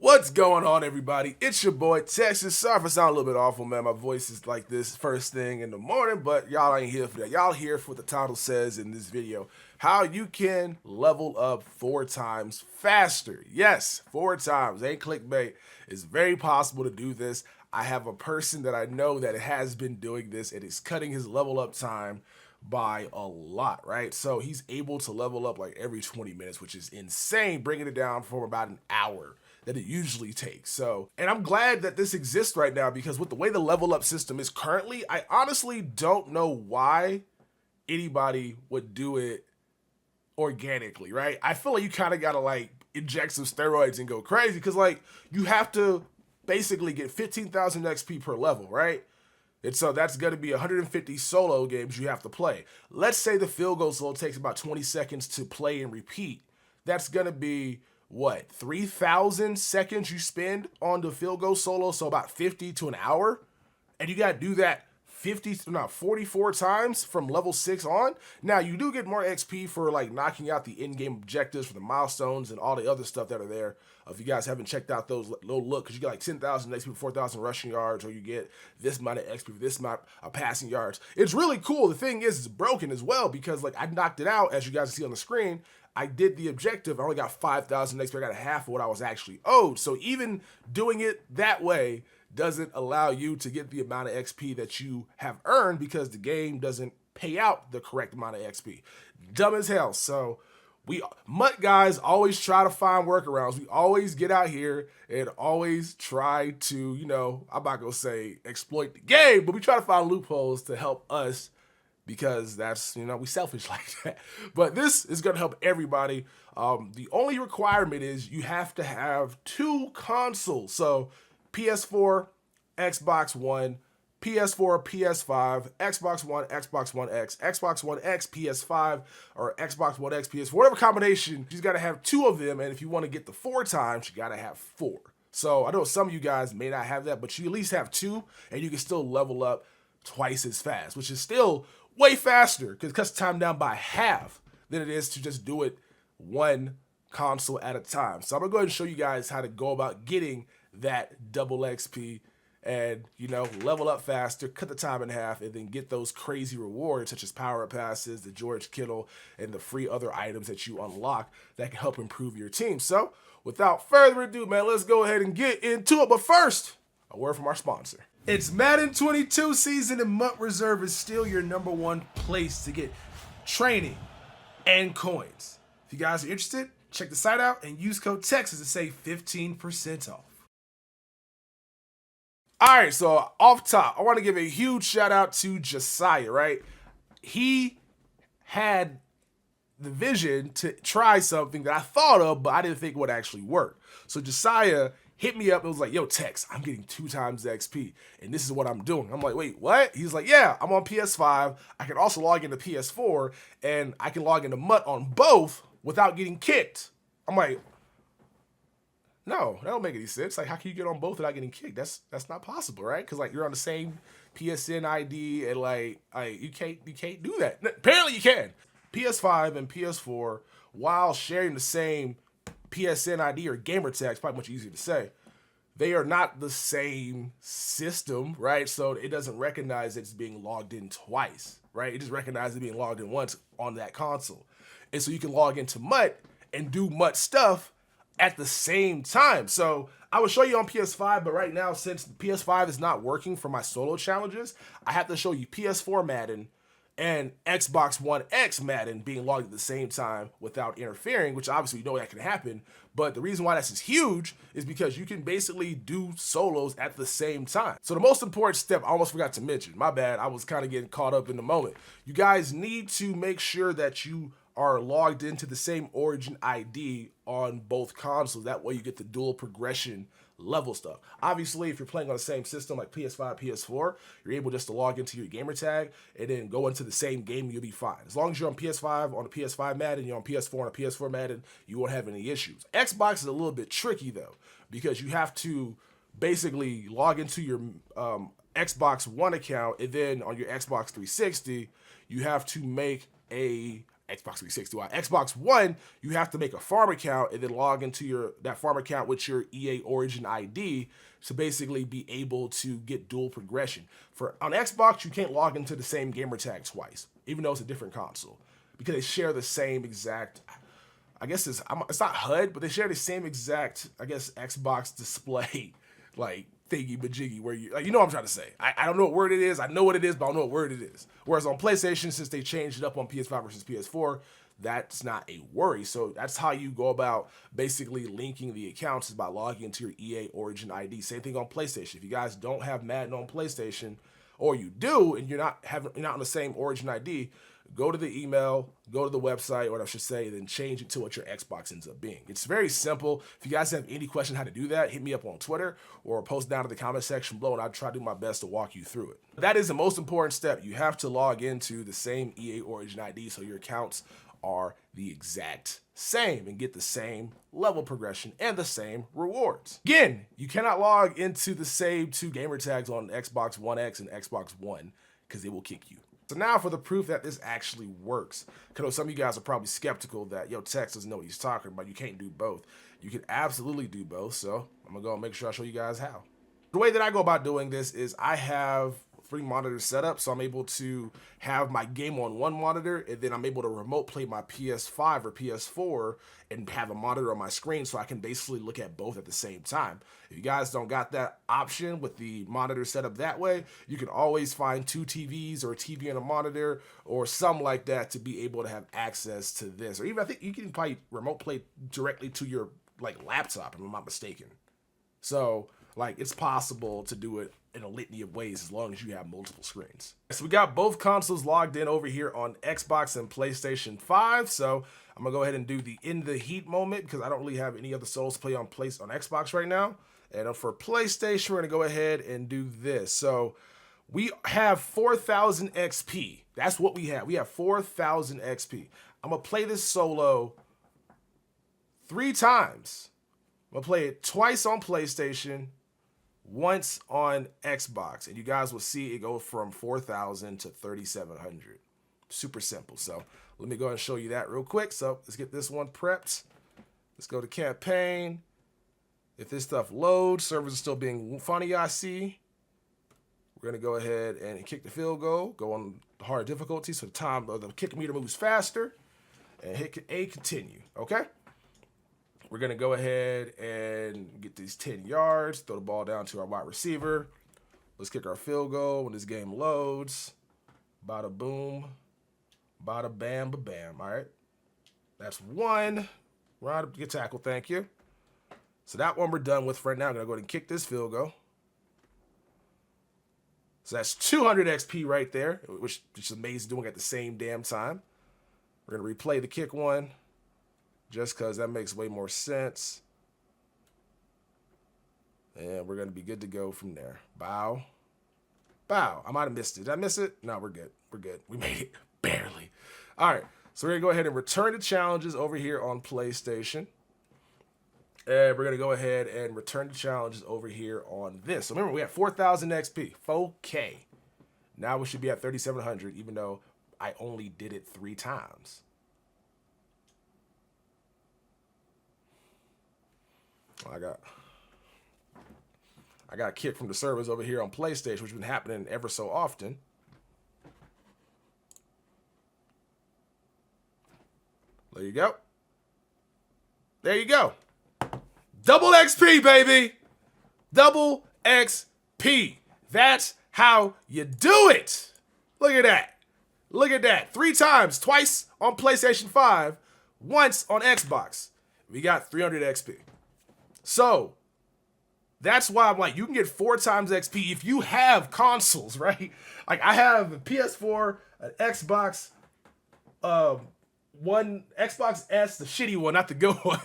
What's going on, everybody? It's your boy Texas. Sorry if I sound a little bit awful, man. My voice is like this first thing in the morning, but y'all ain't here for that. Y'all here for what the title says in this video: how you can level up 4 times faster. Yes, 4 times. Ain't clickbait. It's very possible to do this. I have a person that I know that has been doing this and is cutting his level up time by a lot, right? So he's able to level up like every 20 minutes, which is insane, bringing it down for about an hour that it usually takes. So, and I'm glad that this exists right now, because with the way the level up system is currently, I honestly don't know why anybody would do it organically, right? I feel like you kind of got to like inject some steroids and go crazy, because like you have to basically get 15,000 XP per level, right? And so that's going to be 150 solo games you have to play. Let's say the field goal solo takes about 20 seconds to play and repeat. That's going to be, what, 3,000 seconds you spend on the field goal solo, so about 50 to an hour? And you got to do that 44 times from level 6 on. Now, you do get more XP for like knocking out the in-game objectives for the milestones and all the other stuff that are there. If you guys haven't checked out those, look, because you get like 10,000 XP for 4,000 rushing yards, or you get this amount of XP for this amount of passing yards. It's really cool. The thing is, it's broken as well, because like I knocked it out, as you guys see on the screen. I did the objective. I only got 5,000 XP. I got a half of what I was actually owed. So even doing it that way doesn't allow you to get the amount of XP that you have earned, because the game doesn't pay out the correct amount of XP. Dumb as hell. So we MUT guys always try to find workarounds. We always get out here and always try to, I'm not going to say exploit the game, but we try to find loopholes to help us, because that's, we selfish like that. But this is going to help everybody. The only requirement is you have to have 2 consoles. So PS4, Xbox One, PS4, PS5, Xbox One, Xbox One X, Xbox One X, PS5, or Xbox One X, PS4, whatever combination. You got to have 2 of them, and if you want to get the 4 times, you got to have 4. So I know some of you guys may not have that, but you at least have 2, and you can still level up twice as fast, which is still way faster, because it cuts time down by half than it is to just do it 1 console at a time. So I'm gonna go ahead and show you guys how to go about getting that double XP and, level up faster, cut the time in half, and then get those crazy rewards such as power-up passes, the George Kittle, and the free other items that you unlock that can help improve your team. So without further ado, man, let's go ahead and get into it. But first, a word from our sponsor. It's Madden 22 season, and MUT Reserve is still your #1 place to get training and coins. If you guys are interested, check the site out and use code TEXAS to save 15% off. All right, so off top, I want to give a huge shout out to Josiah, right? He had the vision to try something that I thought of, but I didn't think would actually work. So Josiah hit me up and was like, yo, Tex, I'm getting 2 times the XP, and this is what I'm doing. I'm like, wait, what? He's like, yeah, I'm on PS5. I can also log into PS4, and I can log into MUT on both without getting kicked. I'm like, no, that don't make any sense. Like, how can you get on both without getting kicked? That's not possible, right? Because like you're on the same PSN ID, and like you can't do that. Apparently you can. PS5 and PS4, while sharing the same PSN ID or gamer tag, it's probably much easier to say, they are not the same system, right? So it doesn't recognize it's being logged in twice, right? It just recognizes it being logged in once on that console. And so you can log into MUT and do MUT stuff at the same time. So I will show you on PS5, but right now, since PS5 is not working for my solo challenges, I have to show you PS4 Madden and Xbox One X Madden being logged at the same time without interfering, which obviously you know that can happen. But the reason why that's huge is because you can basically do solos at the same time. So the most important step I almost forgot to mention, my bad, I was kind of getting caught up in the moment. You guys need to make sure that you are logged into the same origin ID on both consoles. That way you get the dual progression level stuff. Obviously, if you're playing on the same system like PS5, PS4, you're able just to log into your gamer tag and then go into the same game, you'll be fine. As long as you're on PS5 on a PS5 Madden, you're on PS4 on a PS4 Madden, you won't have any issues. Xbox is a little bit tricky though, because you have to basically log into your Xbox One account, and then on your Xbox 360, you have to make a Xbox 360. Xbox One, you have to make a farm account and then log into that farm account with your EA Origin ID to basically be able to get dual progression. On Xbox, you can't log into the same gamer tag twice, even though it's a different console, because they share the same exact, I guess it's not HUD, but they share the same exact, I guess, Xbox display, like, thingy majiggy, where you know what I'm trying to say. I don't know what word it is. I know what it is, but I don't know what word it is. Whereas on PlayStation, since they changed it up on PS5 versus PS4, that's not a worry. So that's how you go about basically linking the accounts, is by logging into your EA Origin ID. Same thing on PlayStation. If you guys don't have Madden on PlayStation, or you do and you're not on the same Origin ID, go to the email, go to the website, or I should say, then change it to what your Xbox ends up being. It's very simple. If you guys have any question how to do that, hit me up on Twitter or post down in the comment section below, and I'll try to do my best to walk you through it. That is the most important step. You have to log into the same EA Origin ID so your accounts are the exact same and get the same level progression and the same rewards. Again, you cannot log into the same two gamer tags on Xbox One X and Xbox One because they will kick you. So now for the proof that this actually works. Because some of you guys are probably skeptical that, Tex doesn't know what he's talking about. You can't do both. You can absolutely do both. So I'm going to go and make sure I show you guys how. The way that I go about doing this is I have 3 monitors set up, so I'm able to have my game on one monitor, and then I'm able to remote play my PS5 or PS4 and have a monitor on my screen, so I can basically look at both at the same time. If you guys don't got that option with the monitor set up that way, you can always find 2 TVs or a TV and a monitor or something like that to be able to have access to this. Or even, I think you can probably remote play directly to your laptop, if I'm not mistaken. So it's possible to do it in a litany of ways as long as you have multiple screens. So we got both consoles logged in over here on Xbox and PlayStation 5. So I'm gonna go ahead and do the in the heat moment because I don't really have any other Souls to play on Xbox right now. And for PlayStation, we're gonna go ahead and do this. So we have 4,000 XP. That's what we have. We have 4,000 XP. I'm gonna play this solo 3 times. I'm gonna play it twice on PlayStation, once on Xbox, and you guys will see it go from 4,000 to 3,700. Super simple. So let me go ahead and show you that real quick. So let's get this one prepped. Let's go to campaign. If this stuff loads, servers are still being funny, I see. We're gonna go ahead and kick the field goal, go on hard difficulty so the kick meter moves faster, and hit A, continue, okay? We're going to go ahead and get these 10 yards, throw the ball down to our wide receiver. Let's kick our field goal when this game loads. Bada boom, bada bam, ba-bam, all right? That's 1. Right, get tackle, thank you. So that one we're done with for now. I'm going to go ahead and kick this field goal. So that's 200 XP right there, which is amazing doing at the same damn time. We're going to replay the kick one, just because that makes way more sense. And we're going to be good to go from there. Bow. Bow. I might have missed it. Did I miss it? No, we're good. We're good. We made it. Barely. All right. So we're going to go ahead and return the challenges over here on PlayStation. And we're going to go ahead and return the challenges over here on this. So remember, we have 4,000 XP. 4K. Now we should be at 3,700, even though I only did it 3 times. I got a kick from the servers over here on PlayStation, which has been happening ever so often. There you go. There you go. Double XP, baby. Double XP. That's how you do it. Look at that. Look at that. 3 times. Twice on PlayStation 5. Once on Xbox. We got 300 XP. So, that's why I'm like, you can get 4 times XP if you have consoles, right? Like, I have a PS4, an Xbox, one Xbox S, the shitty one, not the good one.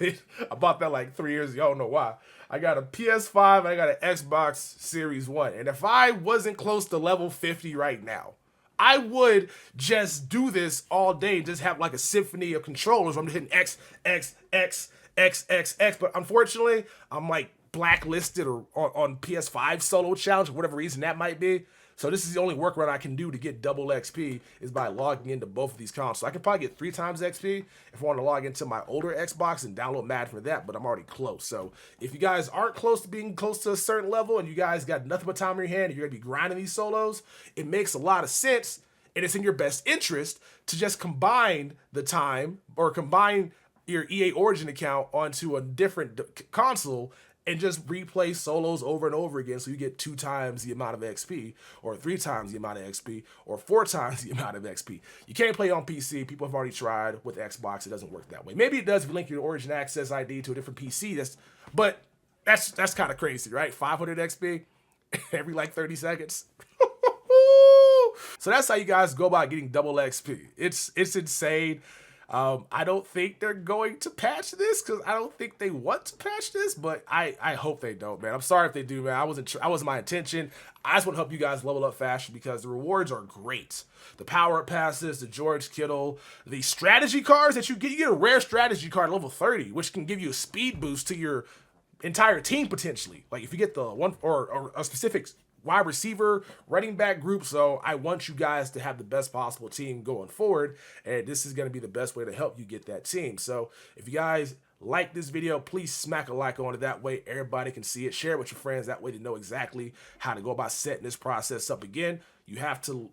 I bought that like 3 years ago. I don't know why. I got a PS5 and I got an Xbox Series 1. And if I wasn't close to level 50 right now, I would just do this all day, just have like a symphony of controllers. I'm just hitting X, X, X, X, X, X. But unfortunately, I'm like blacklisted or on PS5 solo challenge, for whatever reason that might be. So this is the only workaround I can do to get double XP is by logging into both of these consoles. So I can probably get 3 times XP if I want to log into my older Xbox and download Madden for that, but I'm already close. So if you guys aren't close to being close to a certain level and you guys got nothing but time in your hand and you're going to be grinding these solos, it makes a lot of sense and it's in your best interest to just combine the time or combine your EA Origin account onto a different console and just replay solos over and over again so you get 2 times the amount of XP or 3 times the amount of XP or 4 times the amount of XP. You can't play on PC. People have already tried with Xbox. It doesn't work that way. Maybe it does if you link your Origin Access ID to a different PC. But that's kind of crazy, right? 500 XP every like 30 seconds. So that's how you guys go about getting double XP. It's insane. I don't think they're going to patch this because I don't think they want to patch this, but I hope they don't, man. I'm sorry if they do, man. I wasn't my intention. I just want to help you guys level up faster because the rewards are great. The power-up passes, the George Kittle, the strategy cards that you get a rare strategy card level 30, which can give you a speed boost to your entire team potentially. Like if you get the one or a specific wide receiver, running back group. So I want you guys to have the best possible team going forward. And this is going to be the best way to help you get that team. So if you guys like this video, please smack a like on it. That way everybody can see it. Share it with your friends. That way they know exactly how to go about setting this process up. Again, you have to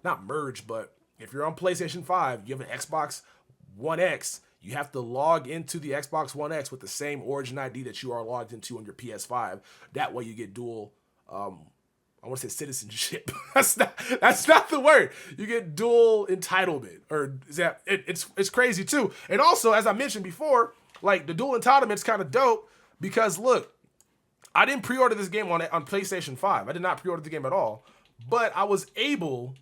not merge, but if you're on PlayStation 5, you have an Xbox One X, you have to log into the Xbox One X with the same Origin ID that you are logged into on your PS5. That way you get dual I want to say citizenship. that's not the word. You get dual entitlement, or is that it's crazy too. And also, as I mentioned before, like the dual entitlement's kind of dope because look, I didn't pre-order this game on PlayStation 5. I did not pre-order the game at all, but I was able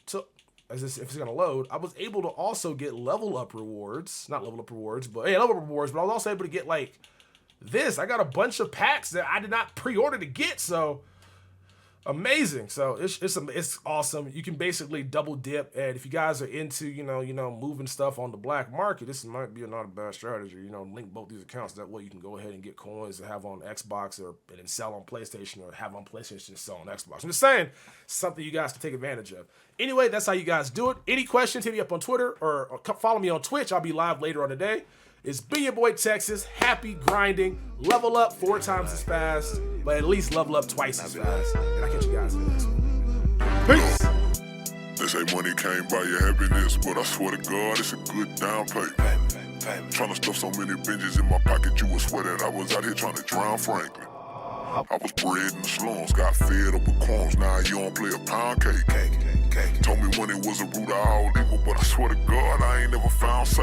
to, if it's gonna load, I was able to also get level up rewards, not level up rewards, but yeah, level up rewards. But I was also able to get like this. I got a bunch of packs that I did not pre-order to get, so amazing. So it's awesome. You can basically double dip, and if you guys are into moving stuff on the black market, this might be not a bad strategy. Link both these accounts. That way you can go ahead and get coins to have on Xbox and then sell on PlayStation, or have on PlayStation and sell on Xbox. I'm just saying, something you guys can take advantage of. Anyway, that's how you guys do it. Any questions, hit me up on Twitter or follow me on Twitch. I'll be live later on today. It's been your boy Texas. Happy grinding. Level up 4 times as fast, but at least level up twice as fast. And I'll catch you guys in the next one. Peace. They say money can't buy your happiness, but I swear to God, it's a good down payment. Trying to stuff so many binges in my pocket, you would swear that I was out here trying to drown Franklin. I was bred in the slums, got fed up with crumbs, now you don't play a pound cake. Told me when it was a root of all evil, but I swear to God, I ain't never found safe.